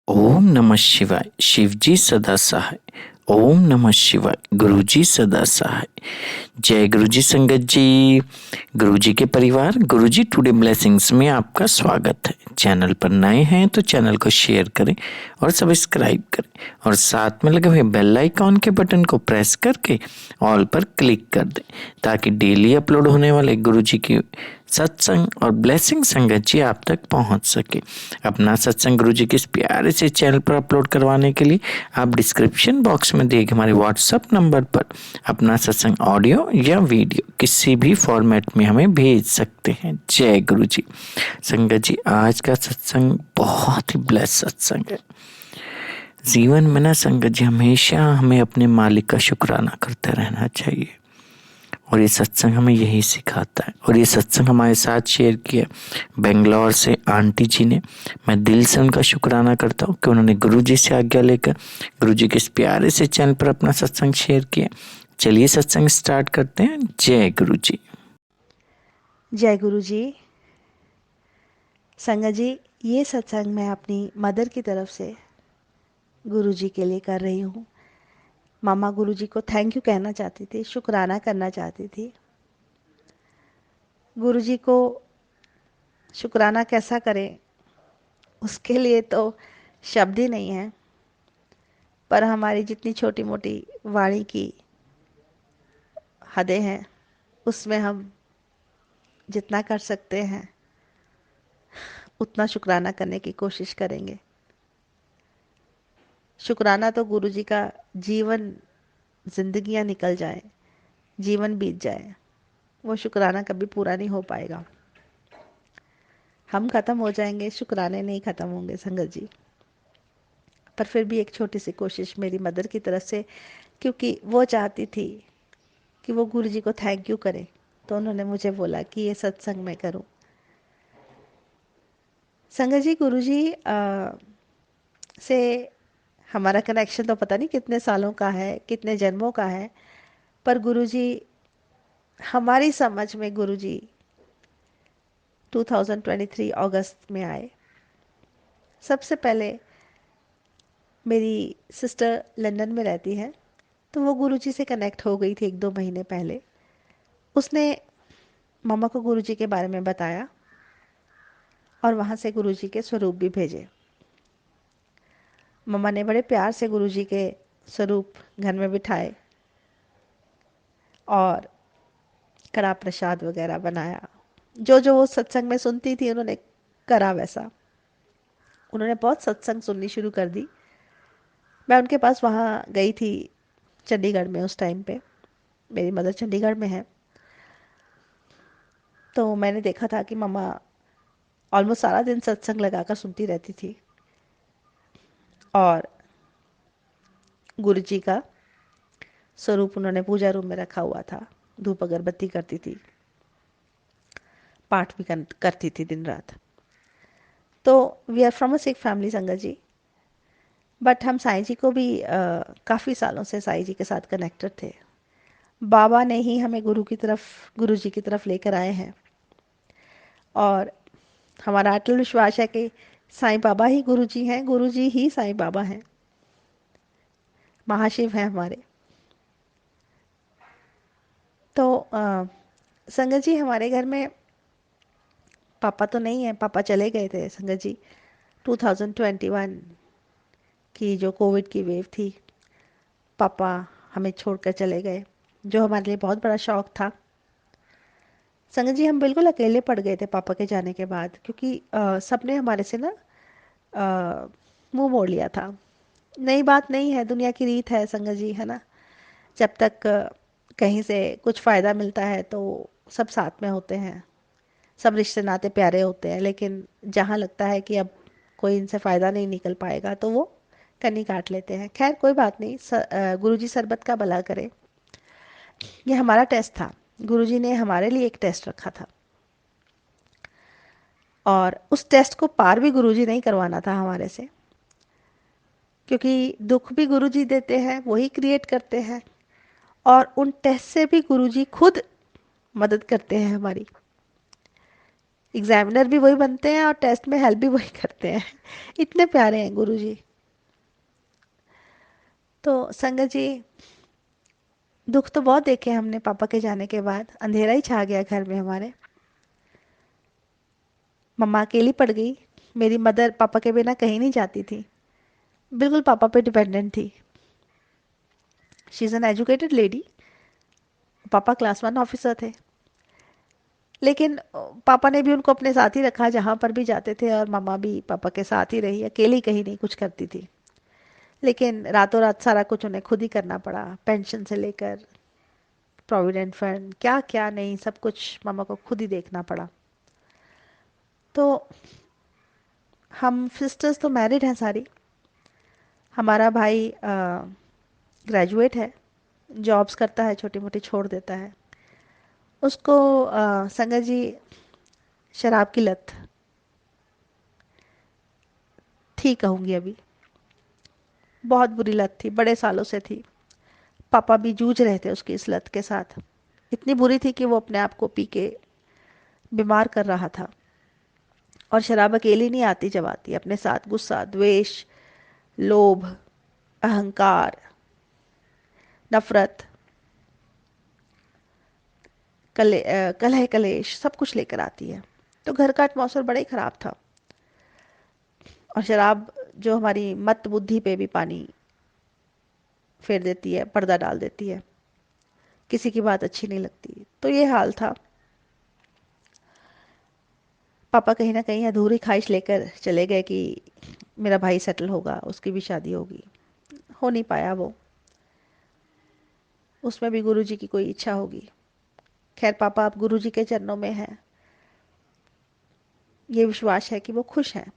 ओम नमः शिवाय। शिवजी सदा सहाय। ओम नमः शिवाय। गुरुजी सदा सहाय। जय गुरुजी संगत जी। गुरुजी के परिवार गुरुजी टुडे ब्लेसिंग्स में आपका स्वागत है। चैनल पर नए हैं तो चैनल को शेयर करें और सब्सक्राइब करें और साथ में लगे हुए बेल आइकॉन के बटन को प्रेस करके ऑल पर क्लिक कर दें ताकि डेली अपलोड होने वाले गुरुजी की सत्संग और ब्लेसिंग संगत जी आप तक पहुंच सके। अपना सत्संग गुरुजी के इस प्यारे से चैनल पर अपलोड करवाने के लिए आप डिस्क्रिप्शन बॉक्स में दिए गए हमारे व्हाट्सएप नंबर पर अपना सत्संग ऑडियो या वीडियो किसी भी फॉर्मेट में हमें भेज सकते हैं। जय गुरु जी। संगत जी, आज का सत्संग बहुत ही ब्लेस सत्संग है। जीवन में ना संगत जी, हमेशा हमें अपने मालिक का शुक्राना करते रहना चाहिए और ये सत्संग हमें यही सिखाता है। और ये सत्संग हमारे साथ शेयर किया बेंगलोर से आंटी जी ने। मैं दिल से उनका शुक्राना करता हूँ कि उन्होंने गुरु जी से आज्ञा लेकर गुरु जी के इस प्यारे से चैनल पर अपना सत्संग शेयर किया। चलिए सत्संग स्टार्ट करते हैं। जय गुरु जी। जय गुरु जी। संगत जी, ये सत्संग मैं अपनी मदर की तरफ से गुरु जी के लिए कर रही हूँ। मामा गुरु जी को थैंक यू कहना चाहती थी, शुक्राना करना चाहती थी। गुरु जी को शुक्राना कैसा करें, उसके लिए तो शब्द ही नहीं है। पर हमारी जितनी छोटी मोटी वाणी की हदें हैं, उसमें हम जितना कर सकते हैं उतना शुक्राना करने की कोशिश करेंगे। शुक्राना तो गुरु जी का जीवन, जिंदगियां निकल जाए, जीवन बीत जाए, वो शुक्राना कभी पूरा नहीं हो पाएगा। हम खत्म हो जाएंगे, शुक्राने नहीं खत्म होंगे संगत जी। पर फिर भी एक छोटी सी कोशिश मेरी मदर की तरफ से, क्योंकि वो चाहती थी कि वो गुरु जी को थैंक यू करे, तो उन्होंने मुझे बोला कि ये सत्संग मैं करूं। संगत जी, गुरु जी से हमारा कनेक्शन तो पता नहीं कितने सालों का है, कितने जन्मों का है। पर गुरु जी, हमारी समझ में गुरु जी 2023 अगस्त में आए। सबसे पहले मेरी सिस्टर लंदन में रहती है, तो वो गुरुजी से कनेक्ट हो गई थी 1-2 महीने पहले। उसने मम्मा को गुरुजी के बारे में बताया और वहाँ से गुरुजी के स्वरूप भी भेजे। मम्मा ने बड़े प्यार से गुरुजी के स्वरूप घर में बिठाए और कड़ा प्रसाद वगैरह बनाया। जो जो वो सत्संग में सुनती थी उन्होंने करा वैसा। उन्होंने बहुत सत्संग सुननी शुरू कर दी। मैं उनके पास वहाँ गई थी चंडीगढ़ में। उस टाइम पे मेरी मदर चंडीगढ़ में है, तो मैंने देखा था कि मम्मा ऑलमोस्ट सारा दिन सत्संग लगाकर सुनती रहती थी और गुरु जी का स्वरूप उन्होंने पूजा रूम में रखा हुआ था। धूप अगरबत्ती करती थी, पाठ भी करती थी दिन रात। तो we are from a Sikh family sangat ji. But हम साईं जी को भी काफ़ी सालों से साईं जी के साथ कनेक्टेड थे। बाबा ने ही हमें गुरु जी की तरफ लेकर आए हैं और हमारा अटल विश्वास है कि साईं बाबा ही गुरु जी हैं, गुरु जी ही साईं बाबा हैं, महाशिव हैं हमारे। तो संगत जी, हमारे घर में पापा तो नहीं है, पापा चले गए थे संगत जी। 2021 की जो कोविड की वेव थी, पापा हमें छोड़कर चले गए, जो हमारे लिए बहुत बड़ा शौक था। संगत जी, हम बिल्कुल अकेले पड़ गए थे पापा के जाने के बाद, क्योंकि सबने हमारे से ना मुंह मोड़ लिया था। नई बात नहीं है, दुनिया की रीत है संगत जी, है ना। जब तक कहीं से कुछ फ़ायदा मिलता है तो सब साथ में होते हैं, सब रिश्ते नाते प्यारे होते हैं। लेकिन जहाँ लगता है कि अब कोई इनसे फ़ायदा नहीं निकल पाएगा तो वो कन्नी काट लेते हैं। खैर कोई बात नहीं, गुरुजी सरबत का भला करे। ये हमारा टेस्ट था, गुरुजी ने हमारे लिए एक टेस्ट रखा था और उस टेस्ट को पार भी गुरुजी नहीं करवाना था हमारे से, क्योंकि दुख भी गुरुजी देते हैं, वही क्रिएट करते हैं। और उन टेस्ट से भी गुरुजी खुद मदद करते हैं हमारी। एग्जामिनर भी वही बनते हैं और टेस्ट में हेल्प भी वही करते हैं। इतने प्यारे हैं गुरुजी। तो संगत जी, दुख तो बहुत देखे हमने पापा के जाने के बाद। अंधेरा ही छा गया घर में हमारे। मम्मा अकेली पड़ गई। मेरी मदर पापा के बिना कहीं नहीं जाती थी, बिल्कुल पापा पे डिपेंडेंट थी। She is an educated lady. पापा क्लास 1 ऑफिसर थे, लेकिन पापा ने भी उनको अपने साथ ही रखा जहाँ पर भी जाते थे, और मम्मा भी पापा के साथ ही रही, अकेली कहीं नहीं कुछ करती थी। लेकिन रातों रात सारा कुछ उन्हें खुद ही करना पड़ा, पेंशन से लेकर प्रोविडेंट फंड, क्या क्या नहीं, सब कुछ मम्मा को खुद ही देखना पड़ा। तो हम सिस्टर्स तो मैरिड हैं सारी। हमारा भाई ग्रेजुएट है, जॉब्स करता है, छोटी मोटी छोड़ देता है। उसको संगत जी शराब की लत थी, कहूँगी अभी। बहुत बुरी लत थी, बड़े सालों से थी। पापा भी जूझ रहे थे उसकी इस लत के साथ। इतनी बुरी थी कि वो अपने आप को पी के बीमार कर रहा था। और शराब अकेली नहीं आती, जब आती अपने साथ गुस्सा, द्वेष, लोभ, अहंकार, नफरत, कलह कलेश, सब कुछ लेकर आती है। तो घर का एटमॉस्फेयर बड़ा ही खराब था। और शराब जो हमारी मत बुद्धि पे भी पानी फेर देती है, पर्दा डाल देती है, किसी की बात अच्छी नहीं लगती। तो ये हाल था। पापा कहीं ना कहीं अधूरी ख्वाहिश लेकर चले गए कि मेरा भाई सेटल होगा, उसकी भी शादी होगी। हो नहीं पाया वो। उसमें भी गुरुजी की कोई इच्छा होगी। खैर, पापा अब गुरुजी के चरणों में हैं। ये विश्वास है कि वो खुश हैं,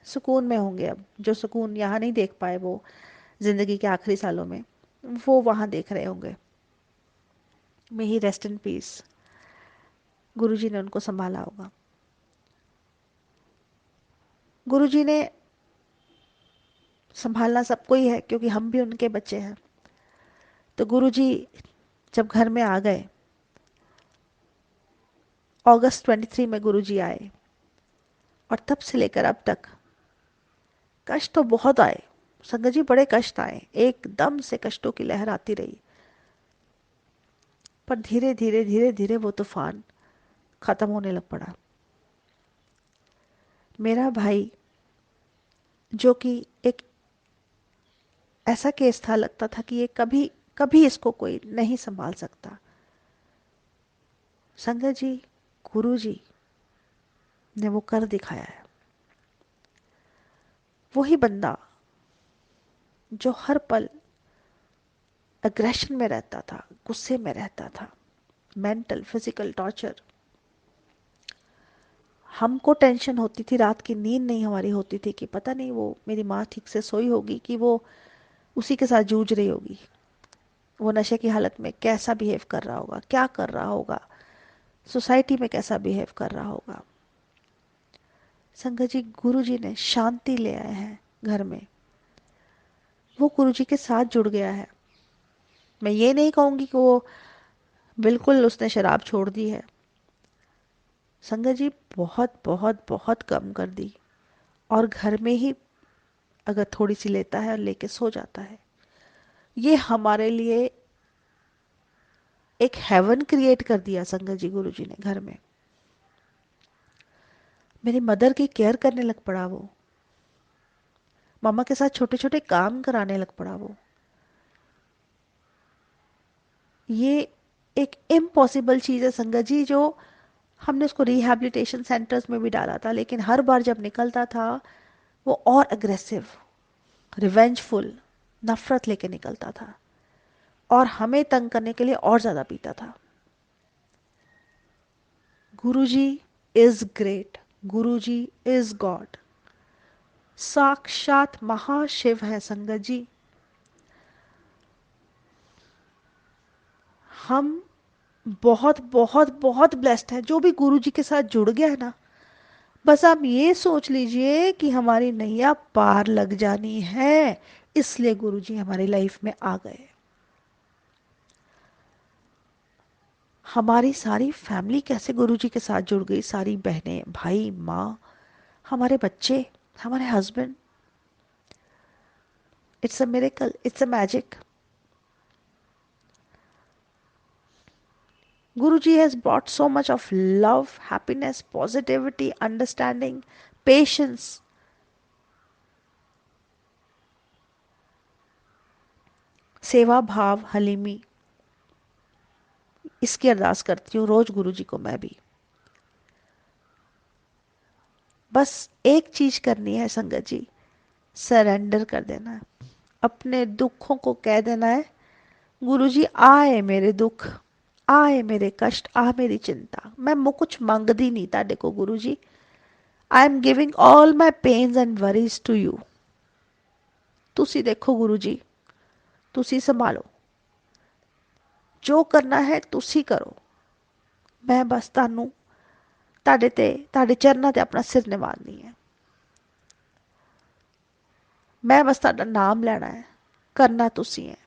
सुकून में होंगे। अब जो सुकून यहाँ नहीं देख पाए वो जिंदगी के आखिरी सालों में, वो वहाँ देख रहे होंगे। मे ही रेस्ट इन पीस। गुरुजी ने उनको संभाला होगा। गुरुजी ने संभालना सबको ही है, क्योंकि हम भी उनके बच्चे हैं। तो गुरुजी जब घर में आ गए, अगस्त 23 में गुरुजी आए, और तब से लेकर अब तक कष्ट तो बहुत आए। संगत जी, बड़े कष्ट आए, एकदम से कष्टों की लहर आती रही। पर धीरे धीरे धीरे धीरे वो तूफान खत्म होने लग पड़ा। मेरा भाई, जो कि एक ऐसा केस था, लगता था कि ये कभी कभी इसको कोई नहीं संभाल सकता। संगत जी, गुरु जी ने वो कर दिखाया है। वही बंदा जो हर पल अग्रेशन में रहता था, गुस्से में रहता था, मेंटल फिजिकल टॉर्चर। हमको टेंशन होती थी, रात की नींद नहीं हमारी होती थी कि पता नहीं वो मेरी माँ ठीक से सोई होगी कि वो उसी के साथ जूझ रही होगी, वो नशे की हालत में कैसा बिहेव कर रहा होगा, क्या कर रहा होगा, सोसाइटी में कैसा बिहेव कर रहा होगा। संगत जी, गुरु जी ने शांति ले आए हैं घर में। वो गुरु जी के साथ जुड़ गया है। मैं ये नहीं कहूंगी कि वो बिल्कुल उसने शराब छोड़ दी है। संगत जी, बहुत बहुत बहुत कम कर दी। और घर में ही अगर थोड़ी सी लेता है और लेके सो जाता है। ये हमारे लिए एक हेवन क्रिएट कर दिया संगत जी गुरु जी ने घर में। मेरी मदर की केयर करने लग पड़ा वो। मामा के साथ छोटे छोटे काम कराने लग पड़ा वो। ये एक इम्पॉसिबल चीज़ है संगत जी, जो हमने उसको रिहैबिलिटेशन सेंटर्स में भी डाला था, लेकिन हर बार जब निकलता था वो और अग्रेसिव, रिवेंजफुल, नफरत लेके निकलता था, और हमें तंग करने के लिए और ज़्यादा पीता था। Guruji is great. Guruji is God. साक्षात महाशिव है संगत जी। हम बहुत बहुत बहुत ब्लेस्ड हैं। जो भी गुरुजी के साथ जुड़ गया है ना, बस आप ये सोच लीजिए कि हमारी नैया पार लग जानी है, इसलिए गुरुजी हमारी लाइफ में आ गए। हमारी सारी फैमिली कैसे गुरुजी के साथ जुड़ गई, सारी बहनें, भाई, माँ, हमारे बच्चे, हमारे husband. It's a miracle, it's a magic. Guruji has brought so much of love, happiness, positivity, understanding, patience. सेवा भाव, हलीमी, इसकी अरदास करती हूँ रोज गुरुजी को मैं भी। बस एक चीज करनी है संगत जी, सरेंडर कर देना है। अपने दुखों को कह देना है, गुरुजी आए मेरे दुख, आए मेरे कष्ट, आ मेरी चिंता। मैं कुछ मंगदी नहीं ताडे को Guruji. I am giving all my pains and worries to you. तुसी देखो गुरुजी, तुसी संभालो, जो करना है तुसी करो। मैं बस तानू ताडे चरना ते अपना सिर निवारनी है। मैं बस ताडा नाम लेना है, करना तुसी है।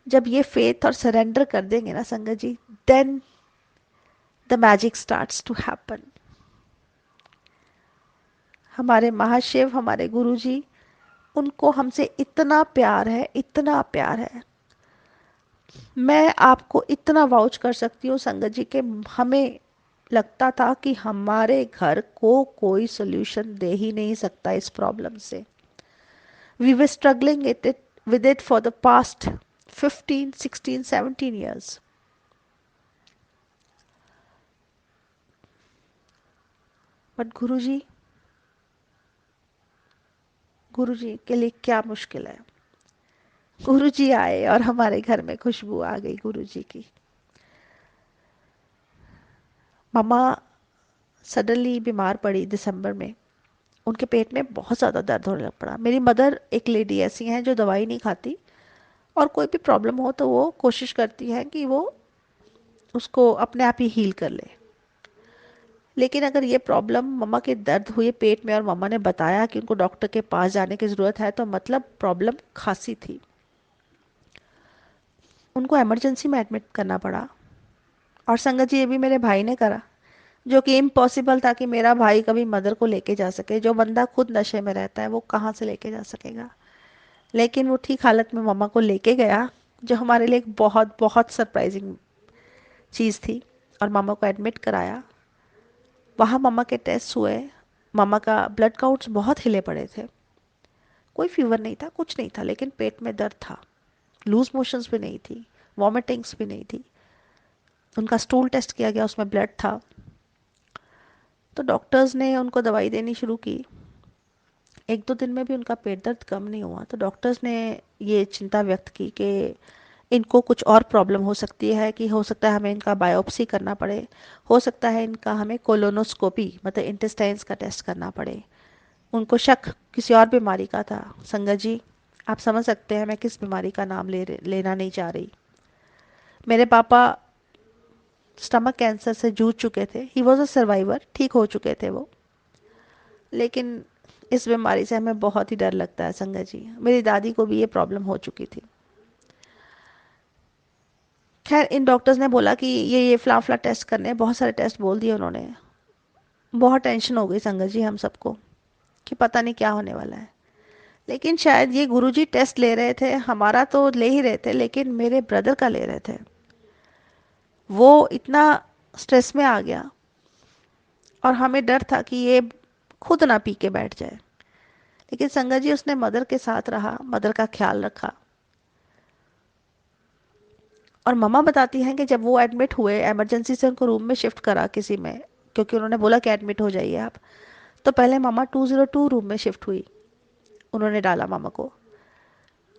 जब ये फेथ और सरेंडर कर देंगे ना संगत जी, then the magic starts to happen. हमारे महाशिव, हमारे गुरुजी, उनको हमसे इतना प्यार है, इतना प्यार है। मैं आपको इतना वाउच कर सकती हूँ संगत जी के हमें लगता था कि हमारे घर को कोई सोल्यूशन दे ही नहीं सकता इस प्रॉब्लम से। We were struggling with it for the past 15, 16, 17 years. But Guruji के लिए क्या मुश्किल है। गुरुजी आए और हमारे घर में खुशबू आ गई गुरुजी की। मम्मा सडनली बीमार पड़ी दिसंबर में। उनके पेट में बहुत ज़्यादा दर्द होने लग पड़ा। मेरी मदर एक लेडी ऐसी हैं जो दवाई नहीं खाती, और कोई भी प्रॉब्लम हो तो वो कोशिश करती है कि वो उसको अपने आप ही हील कर ले। लेकिन अगर ये प्रॉब्लम मम्मा के दर्द हुए पेट में और मम्मा ने बताया कि उनको डॉक्टर के पास जाने की ज़रूरत है, तो मतलब प्रॉब्लम खांसी थी। उनको इमरजेंसी में एडमिट करना पड़ा। और संगत जी, ये भी मेरे भाई ने करा, जो कि इम्पॉसिबल था कि मेरा भाई कभी मदर को लेके जा सके। जो बंदा खुद नशे में रहता है वो कहाँ से लेके जा सकेगा। लेकिन वो ठीक हालत में मम्मा को लेके गया, जो हमारे लिए एक बहुत बहुत सरप्राइजिंग चीज़ थी। और मम्मा को एडमिट कराया। वहाँ मम्मा के टेस्ट हुए। मम्मा का ब्लड काउंट्स बहुत हिले पड़े थे। कोई फीवर नहीं था, कुछ नहीं था, लेकिन पेट में दर्द था। लूज मोशंस भी नहीं थी, वॉमिटिंग्स भी नहीं थी। उनका स्टूल टेस्ट किया गया, उसमें ब्लड था। तो डॉक्टर्स ने उनको दवाई देनी शुरू की। एक दो दिन में भी उनका पेट दर्द कम नहीं हुआ, तो डॉक्टर्स ने ये चिंता व्यक्त की कि इनको कुछ और प्रॉब्लम हो सकती है, कि हो सकता है हमें इनका बायोप्सी करना पड़े, हो सकता है इनका हमें कोलोनोस्कोपी मतलब इंटेस्टाइन्स का टेस्ट करना पड़े। उनको शक किसी और बीमारी का था। संगत जी, आप समझ सकते हैं मैं किस बीमारी का नाम लेना नहीं चाह रही। मेरे पापा स्टमक कैंसर से जूझ चुके थे। ही वॉज अ सर्वाइवर, ठीक हो चुके थे वो। लेकिन इस बीमारी से हमें बहुत ही डर लगता है संगत जी। मेरी दादी को भी ये प्रॉब्लम हो चुकी थी। खैर, इन डॉक्टर्स ने बोला कि ये फ्ला टेस्ट करने, बहुत सारे टेस्ट बोल दिए उन्होंने। बहुत टेंशन हो गई संगत जी हम सबको कि पता नहीं क्या होने वाला है। लेकिन शायद ये गुरुजी टेस्ट ले रहे थे, हमारा तो ले ही रहे थे, लेकिन मेरे ब्रदर का ले रहे थे। वो इतना स्ट्रेस में आ गया, और हमें डर था कि ये खुद ना पी के बैठ जाए। लेकिन संगत जी, उसने मदर के साथ रहा, मदर का ख्याल रखा। और मम्मा बताती हैं कि जब वो एडमिट हुए, इमरजेंसी से उनको रूम में शिफ्ट करा किसी में, क्योंकि उन्होंने बोला कि एडमिट हो जाइए आप। तो पहले मम्मा 202 रूम में शिफ्ट हुई। उन्होंने डाला मम्मा को।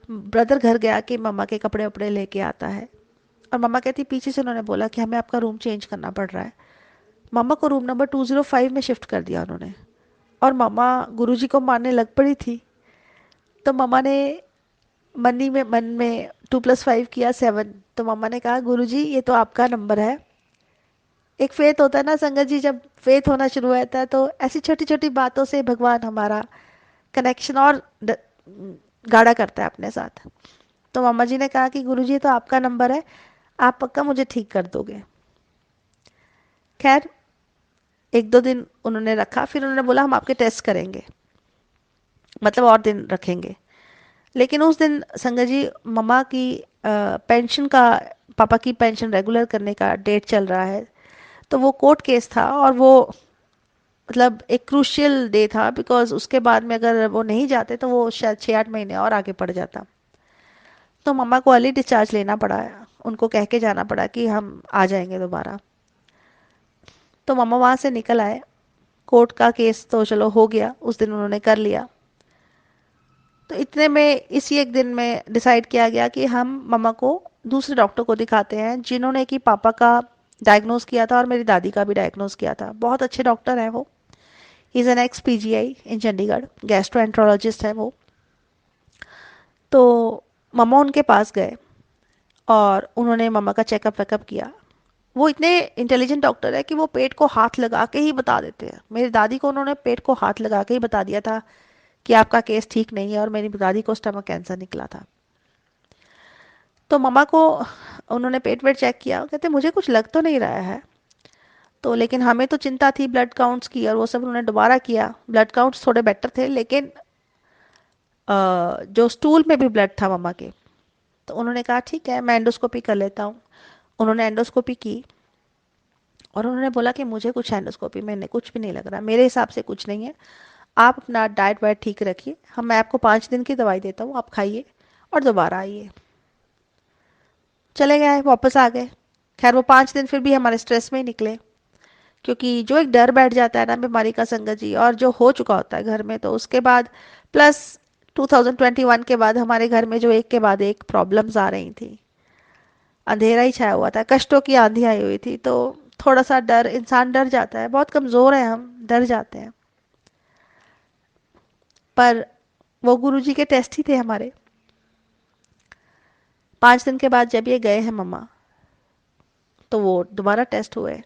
ब्रदर घर गया कि मम्मा के कपड़े वपड़े लेके आता है, और मम्मा कहती पीछे से उन्होंने बोला कि हमें आपका रूम चेंज करना पड़ रहा है। मम्मा को रूम नंबर 205 में शिफ्ट कर दिया उन्होंने। और मम्मा गुरुजी को मारने लग पड़ी थी। तो मम्मा ने मन में 2+5 किया 7। तो मम्मा ने कहा, गुरुजी ये तो आपका नंबर है। एक फेथ होता है ना संगत जी, जब फेथ होना शुरू होता है तो ऐसी छोटी छोटी बातों से भगवान हमारा कनेक्शन और गाढ़ा करता है अपने साथ। तो मम्मा जी ने कहा कि गुरुजी ये तो आपका नंबर है, आप पक्का मुझे ठीक कर दोगे। खैर, एक दो दिन उन्होंने रखा, फिर उन्होंने बोला हम आपके टेस्ट करेंगे, मतलब और दिन रखेंगे। लेकिन उस दिन संगत जी मम्मा की पेंशन का, पापा की पेंशन रेगुलर करने का डेट चल रहा है, तो वो कोर्ट केस था और वो मतलब एक क्रूशियल डे था, बिकॉज उसके बाद में अगर वो नहीं जाते तो वो शायद 6-8 महीने और आगे पड़ जाता। तो मम्मा को अर्ली डिस्चार्ज लेना पड़ा, उनको कह के जाना पड़ा कि हम आ जाएंगे दोबारा। तो मम्मा वहाँ से निकल आए। कोर्ट का केस तो चलो हो गया, उस दिन उन्होंने कर लिया। तो इतने में इसी एक दिन में डिसाइड किया गया कि हम मम्मा को दूसरे डॉक्टर को दिखाते हैं, जिन्होंने कि पापा का डायग्नोस किया था और मेरी दादी का भी डायग्नोस किया था। बहुत अच्छे डॉक्टर हैं वो। He is an x PGI in Chandigarh, gastroenterologist है वो। तो मम्मा उनके पास गए और उन्होंने मम्मा का चेकअप वेकअप किया। वो इतने इंटेलिजेंट डॉक्टर है कि वो पेट को हाथ लगा के ही बता देते हैं। मेरी दादी को उन्होंने पेट को हाथ लगा के ही बता दिया था कि आपका केस ठीक नहीं है, और मेरी दादी को स्टमक कैंसर निकला था। तो मम्मा को उन्होंने पेट वेट चेक किया, कहते मुझे कुछ लग तो नहीं रहा है। तो लेकिन हमें तो चिंता थी ब्लड काउंट्स की, और वो सब उन्होंने दोबारा किया। ब्लड काउंट्स थोड़े बेटर थे, लेकिन जो स्टूल में भी ब्लड था मम्मा के। तो उन्होंने कहा ठीक है, मैं एंडोस्कोपी कर लेता हूँ। उन्होंने एंडोस्कोपी की और उन्होंने बोला कि मुझे कुछ एंडोस्कोपी में कुछ भी नहीं लग रहा, मेरे हिसाब से कुछ नहीं है। आप अपना डाइट वाइट ठीक रखिए, मैं आपको 5 दिन की दवाई देता हूँ, आप खाइए और दोबारा आइए। चले गए, वापस आ गए। खैर वो 5 दिन फिर भी हमारे स्ट्रेस में ही निकले, क्योंकि जो एक डर बैठ जाता है ना बीमारी का संगत जी, और जो हो चुका होता है घर में, तो उसके बाद प्लस 2021 के बाद हमारे घर में जो एक के बाद एक प्रॉब्लम्स आ रही थी, अंधेरा ही छाया हुआ था, कष्टों की आंधी आई हुई थी। तो थोड़ा सा डर, इंसान डर जाता है, बहुत कमज़ोर है हम, डर जाते हैं। पर वो गुरुजी के टेस्ट ही थे हमारे। 5 दिन के बाद जब ये गए हैं मम्मा, तो वो दोबारा टेस्ट हुए।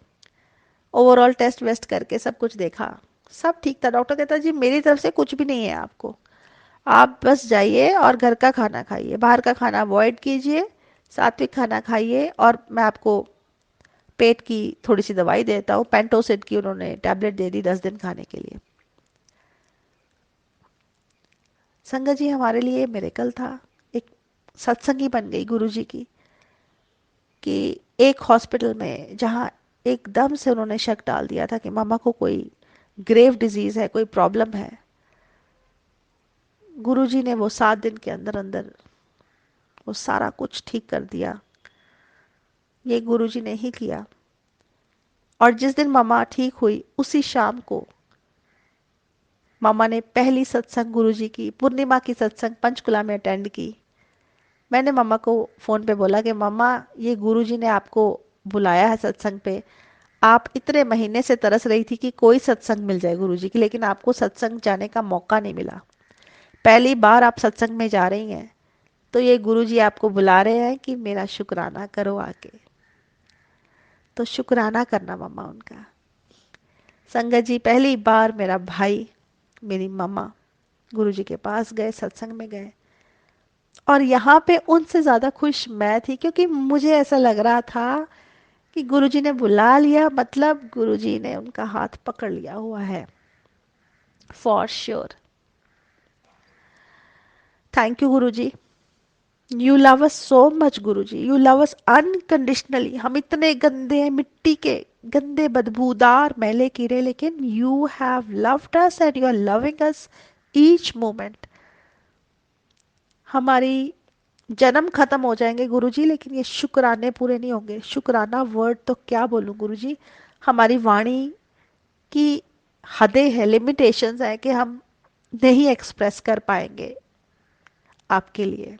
ओवरऑल टेस्ट वेस्ट करके सब कुछ देखा, सब ठीक था। डॉक्टर कहता जी मेरी तरफ से कुछ भी नहीं है आपको, आप बस जाइए और घर का खाना खाइए, बाहर का खाना अवॉइड कीजिए, सात्विक खाना खाइए, और मैं आपको पेट की थोड़ी सी दवाई देता हूँ, पेंटोसिड की उन्होंने टैबलेट दे दी 10 दिन खाने के लिए। संगत जी हमारे लिए मिरेकल था, एक सत्संगी बन गई गुरुजी की, कि एक हॉस्पिटल में जहाँ एकदम से उन्होंने शक डाल दिया था कि मामा को कोई ग्रेव डिजीज है, कोई प्रॉब्लम है, गुरुजी ने वो 7 दिन के अंदर अंदर वो सारा कुछ ठीक कर दिया। ये गुरुजी ने ही किया। और जिस दिन मामा ठीक हुई उसी शाम को मामा ने पहली सत्संग गुरुजी की, पूर्णिमा की सत्संग पंचकुला में अटेंड की। मैंने मामा को फ़ोन पे बोला कि मामा, ये गुरुजी ने आपको बुलाया है सत्संग पे, आप इतने महीने से तरस रही थी कि कोई सत्संग मिल जाए गुरुजी की, लेकिन आपको सत्संग जाने का मौका नहीं मिला। पहली बार आप सत्संग में जा रही हैं, तो ये गुरुजी आपको बुला रहे हैं कि मेरा शुक्राना करो आके। तो शुक्राना करना मम्मा उनका। संगत जी पहली बार मेरा भाई, मेरी मम्मा गुरुजी के पास गए, सत्संग में गए। और यहाँ पे उनसे ज़्यादा खुश मैं थी, क्योंकि मुझे ऐसा लग रहा था कि गुरुजी ने बुला लिया, मतलब गुरुजी ने उनका हाथ पकड़ लिया हुआ है for sure. Thank you Guruji, you love us so much Guruji, you love us unconditionally. हम इतने गंदे हैं, मिट्टी के गंदे बदबूदार मैले कीड़े, लेकिन you have loved us and you are loving us each moment. हमारी जन्म खत्म हो जाएंगे गुरुजी, लेकिन ये शुक्राने पूरे नहीं होंगे। शुक्राना वर्ड तो क्या बोलूं गुरुजी, हमारी वाणी की हदें हैं, लिमिटेशंस है, कि हम नहीं एक्सप्रेस कर पाएंगे आपके लिए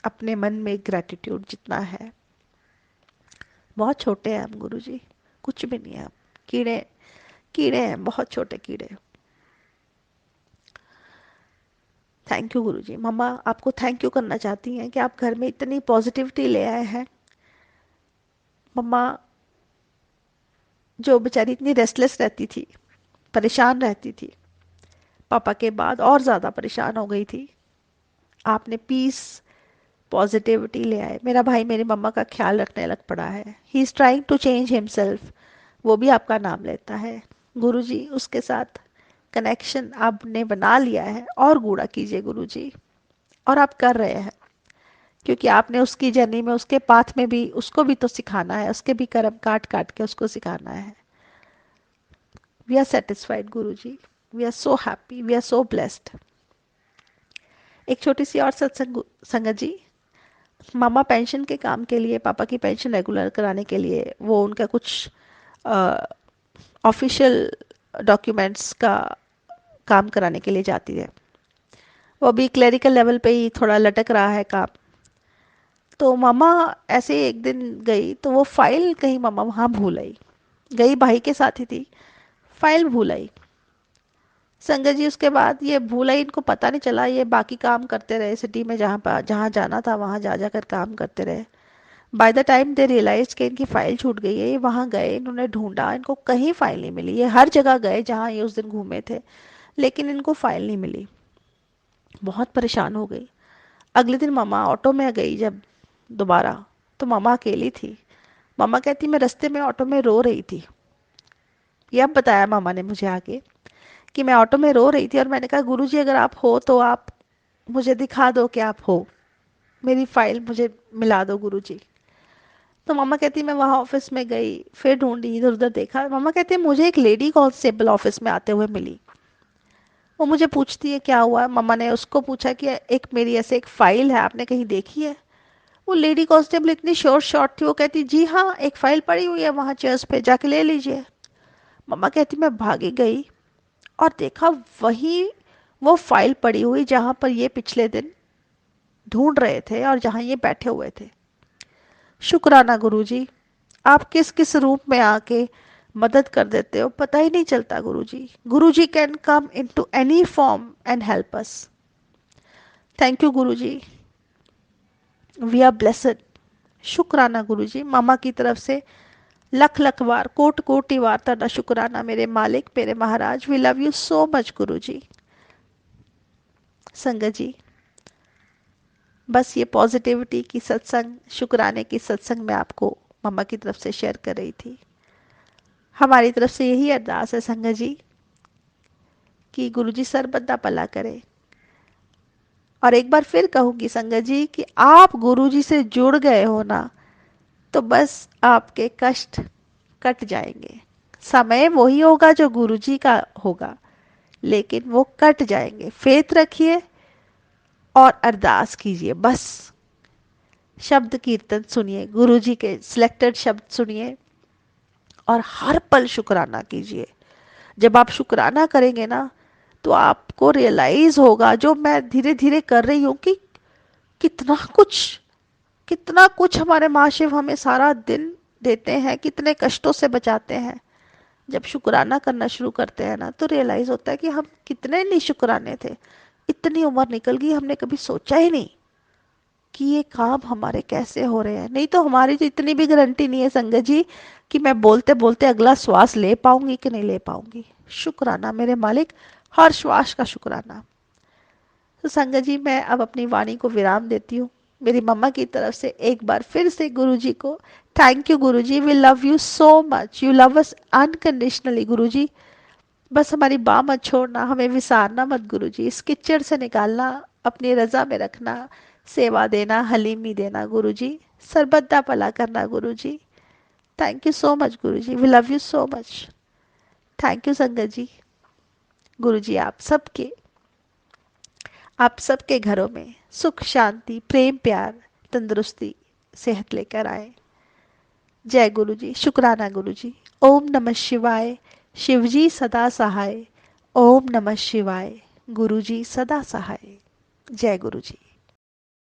अपने मन में ग्रेटिट्यूड जितना है। बहुत छोटे हैं हम गुरुजी, कुछ भी नहीं है हम, कीड़े, कीड़े हैं, बहुत छोटे कीड़े। थैंक यू गुरुजी। मम्मा आपको थैंक यू करना चाहती हैं कि आप घर में इतनी पॉजिटिविटी ले आए हैं। मम्मा जो बेचारी इतनी रेस्टलेस रहती थी, परेशान रहती थी, पापा के बाद और ज़्यादा परेशान हो गई थी, आपने पीस पॉजिटिविटी ले आए। मेरा भाई मेरी मम्मा का ख्याल रखने लग पड़ा है, he is trying to change himself, वो भी आपका नाम लेता है। गुरुजी उसके साथ कनेक्शन आपने बना लिया है, और गूढ़ा कीजिए गुरुजी, और आप कर रहे हैं, क्योंकि आपने उसकी जर्नी में, उसके पाथ में भी उसको भी तो सिखाना है, उसके भी कर्म काट काट के उसको सिखाना है। We are satisfied Guruji, we are so happy, we are so blessed. एक छोटी सी और सत्संग संगत जी, मामा पेंशन के काम के लिए, पापा की पेंशन रेगुलर कराने के लिए, वो उनका कुछ ऑफिशियल डॉक्यूमेंट्स का काम कराने के लिए जाती है। वो अभी क्लरिकल लेवल पे ही थोड़ा लटक रहा है काम। तो मामा ऐसे एक दिन गई, तो वो फाइल कहीं मामा वहाँ भूल आई, गई भाई के साथ ही थी, फाइल भूल आई। संगत जी उसके बाद ये भूल आई, इनको पता नहीं चला, ये बाकी काम करते रहे सिटी में, जहाँ जाना था वहाँ जा जाकर काम करते रहे। By the time they realize कि इनकी फाइल छूट गई है, ये वहाँ गए, इन्होंने ढूंढा, इनको कहीं फाइल नहीं मिली। ये हर जगह गए जहाँ ये उस दिन घूमे थे, लेकिन इनको फाइल नहीं मिली। बहुत परेशान हो गई। अगले दिन मामा ऑटो में गई जब दोबारा, तो मामा अकेली थी। मामा कहती मैं रास्ते में ऑटो में रो रही थी। ये अब बताया मामा ने मुझे आगे, कि मैं ऑटो में रो रही थी और मैंने कहा गुरुजी अगर आप हो तो आप मुझे दिखा दो कि आप हो, मेरी फाइल मुझे मिला दो गुरुजी। तो मामा कहती मैं वहाँ ऑफिस में गई, फिर ढूंढी, इधर उधर देखा। मामा कहती है मुझे एक लेडी कांस्टेबल ऑफिस में आते हुए मिली। वो मुझे पूछती है क्या हुआ। मामा ने उसको पूछा कि एक मेरी ऐसे एक फाइल है, आपने कहीं देखी है। वो लेडी कांस्टेबल इतनी शॉर्ट थी, वो कहती जी हाँ एक फाइल पड़ी हुई है वहाँ चेयर्स पे, जाके ले लीजिए। मामा कहती मैं भागी गई और देखा वही वो फाइल पड़ी हुई जहाँ पर ये पिछले दिन ढूंढ रहे थे और जहाँ ये बैठे हुए थे। शुक्राना गुरुजी, आप किस किस रूप में आके मदद कर देते हो, पता ही नहीं चलता Guruji. Guruji can come into any form and help us. Thank you Guruji, we are blessed. शुक्राना गुरुजी, मामा की तरफ से लख लख बार, कोट कोटि बार तेरा शुक्राना मेरे मालिक, मेरे महाराज। We love you so much Guruji. संगत जी, बस ये पॉजिटिविटी की सत्संग, शुक्राने की सत्संग मैं आपको मम्मा की तरफ से शेयर कर रही थी। हमारी तरफ से यही अरदास है संगत जी, कि गुरुजी सर्वदा भला करे। और एक बार फिर कहूंगी संगत जी कि आप गुरुजी से जुड़ गए हो ना, तो बस आपके कष्ट कट जाएंगे। समय वही होगा जो गुरुजी का होगा, लेकिन वो कट जाएंगे। फेथ रखिए और अरदास कीजिए बस। शब्द कीर्तन सुनिए, गुरुजी के सिलेक्टेड शब्द सुनिए और हर पल शुक्राना कीजिए। जब आप शुक्राना करेंगे ना, तो आपको रियलाइज होगा, जो मैं धीरे धीरे कर रही हूँ, कि कितना कुछ, कितना कुछ हमारे महाशिव हमें सारा दिन देते हैं, कितने कष्टों से बचाते हैं। जब शुक्राना करना शुरू करते हैं ना, तो रियलाइज होता है कि हम कितने निशुक्राने थे। इतनी उम्र निकल गई, हमने कभी सोचा ही नहीं कि ये काम हमारे कैसे हो रहे हैं। नहीं तो हमारी तो इतनी भी गारंटी नहीं है संगत जी कि मैं बोलते बोलते अगला श्वास ले पाऊंगी कि नहीं ले पाऊंगी। शुक्राना मेरे मालिक, हर श्वास का शुक्राना। तो संगत जी, मैं अब अपनी वाणी को विराम देती हूँ। मेरी मम्मा की तरफ से एक बार फिर से गुरुजी को thank you Guruji, we love you so much, you love us unconditionally Guruji. बस हमारी बाह मत छोड़ना, हमें विसारना मत गुरुजी, इस कीचड़ से निकालना, अपनी रजा में रखना, सेवा देना, हलीमी देना गुरुजी, सरबत्ता भला करना Guruji. Thank you so much Guruji, we love you so much. Thank you संगत जी। गुरुजी आप सबके घरों में सुख शांति प्रेम प्यार तंदुरुस्ती सेहत लेकर आए। जय गुरुजी, शुक्राना गुरुजी। ओम नमः शिवाय। शिवजी सदा सहाय। ओम नमः शिवाय। गुरुजी सदा सहाय। जय गुरुजी।